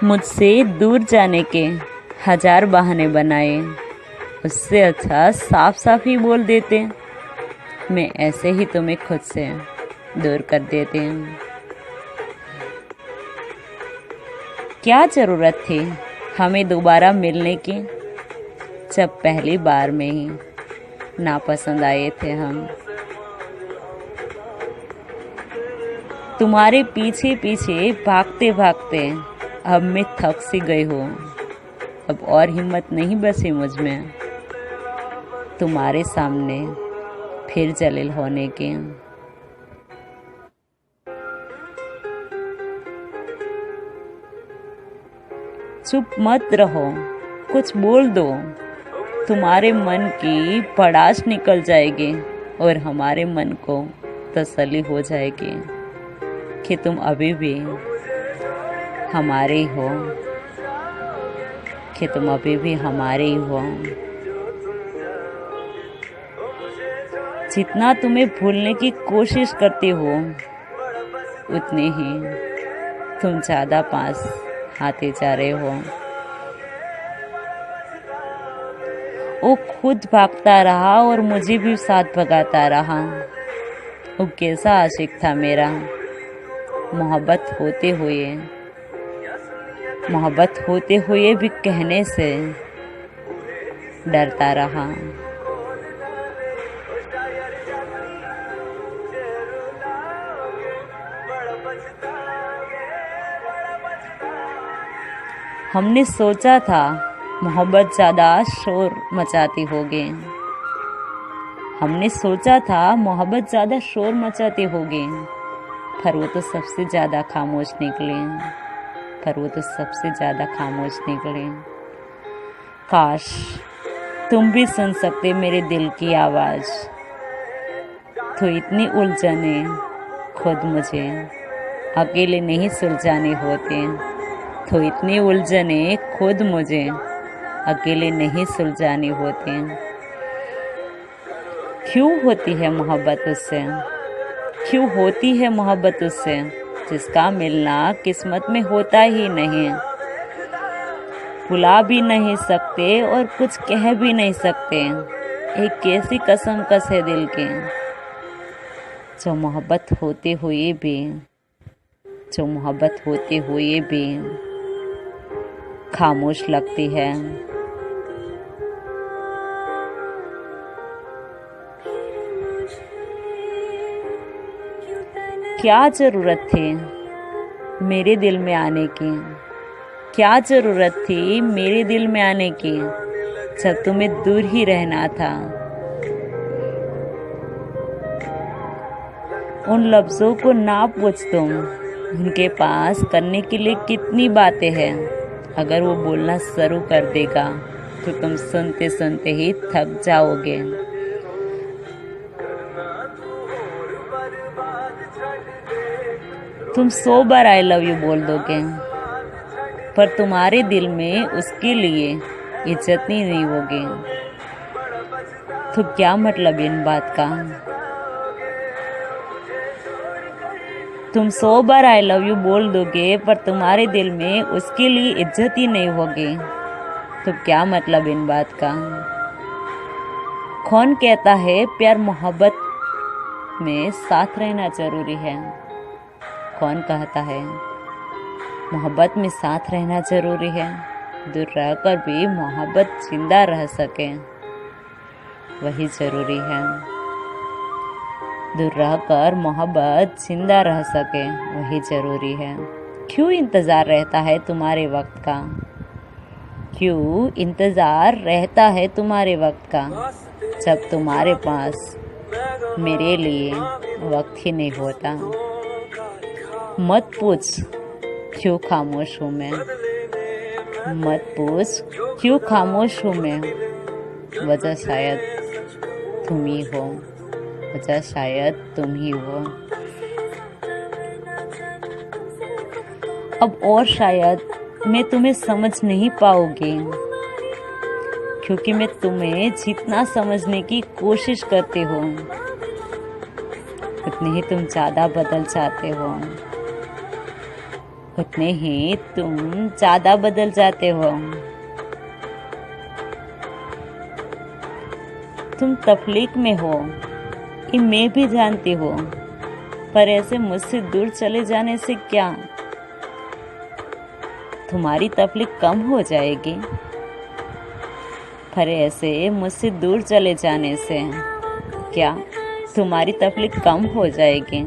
मुझसे दूर जाने के हजार बहाने बनाए, उससे अच्छा साफ साफ ही बोल देते। मैं ऐसे ही तुम्हें खुद से दूर कर देती हूँ। क्या ज़रूरत थी हमें दोबारा मिलने की, जब पहली बार में ही नापसंद आए थे हम। तुम्हारे पीछे पीछे भागते भागते अब मैं थक सी गई हूँ। अब और हिम्मत नहीं बची मुझ में तुम्हारे सामने फिर जलील होने की। चुप मत रहो, कुछ बोल दो। तुम्हारे मन की भड़ास निकल जाएगी और हमारे मन को तसल्ली हो जाएगी कि तुम अभी भी हमारे ही हो, कि तुम अभी भी हमारे ही हो। जितना तुम्हें भूलने की कोशिश करती हो, उतने ही तुम ज़्यादा पास आते जा रहे हो। वो खुद भागता रहा और मुझे भी साथ भगाता रहा। वो कैसा आशिक था मेरा, मोहब्बत होते हुए भी कहने से डरता रहा। हमने सोचा था मोहब्बत ज़्यादा शोर मचाती होगी। हमने सोचा था मोहब्बत ज़्यादा शोर मचाती होगी, पर वो तो सबसे ज़्यादा खामोश निकले। काश तुम भी सुन सकते मेरे दिल की आवाज़। तो इतनी उलझने खुद मुझे अकेले नहीं सुलझाने होते। तो इतनी उलझने खुद मुझे अकेले नहीं सुलझाने होते। क्यों होती है मोहब्बत उससे, क्यों होती है मोहब्बत उससे जिसका मिलना किस्मत में होता ही नहीं। भुला भी नहीं सकते और कुछ कह भी नहीं सकते। एक कैसी कसम कसे दिल की, जो मोहब्बत होते हुए भी खामोश लगती है। क्या ज़रूरत थी मेरे दिल में आने की, क्या ज़रूरत थी मेरे दिल में आने की, जब तुम्हें दूर ही रहना था। उन लफ्ज़ों को ना पूछ तुम, उनके पास करने के लिए कितनी बातें हैं। अगर वो बोलना शुरू कर देगा तो तुम सुनते सुनते ही थक जाओगे। तुम 100 बार आई लव यू बोल दोगे, पर तुम्हारे दिल में उसके लिए इज्जत नहीं होगी। तो क्या मतलब इन बात का। तुम 100 बार आई लव यू बोल दोगे, पर तुम्हारे दिल में उसके लिए इज्जत ही नहीं होगी। तो क्या मतलब इन बात का। कौन कहता है प्यार मोहब्बत में साथ रहना जरूरी है। कौन कहता है मोहब्बत में साथ रहना जरूरी है। दूर रहकर भी मोहब्बत जिंदा रह सके वही जरूरी है। दूर रहकर मोहब्बत जिंदा रह सके वही जरूरी है। क्यों इंतज़ार रहता है तुम्हारे वक्त का, क्यों इंतज़ार रहता है तुम्हारे वक्त का, जब तुम्हारे पास मेरे लिए वक्त ही नहीं होता। मत पूछ क्यों खामोश हूँ मैं, मत पूछ क्यों खामोश हूँ मैं। वजह शायद तुम ही हो, वजह शायद तुम ही हो। अब और शायद मैं तुम्हें समझ नहीं पाऊंगी, क्योंकि मैं तुम्हें जितना समझने की कोशिश करती हूँ उतने ही तुम ज़्यादा बदल जाते हो। उतने ही तुम ज़्यादा बदल जाते हो। तुम तकलीफ में हो, ये मैं भी जानती हूँ, पर ऐसे मुझसे दूर चले जाने से क्या तुम्हारी तकलीफ कम हो जाएगी? पर ऐसे मुझसे दूर चले जाने से क्या तुम्हारी तकलीफ कम हो जाएगी?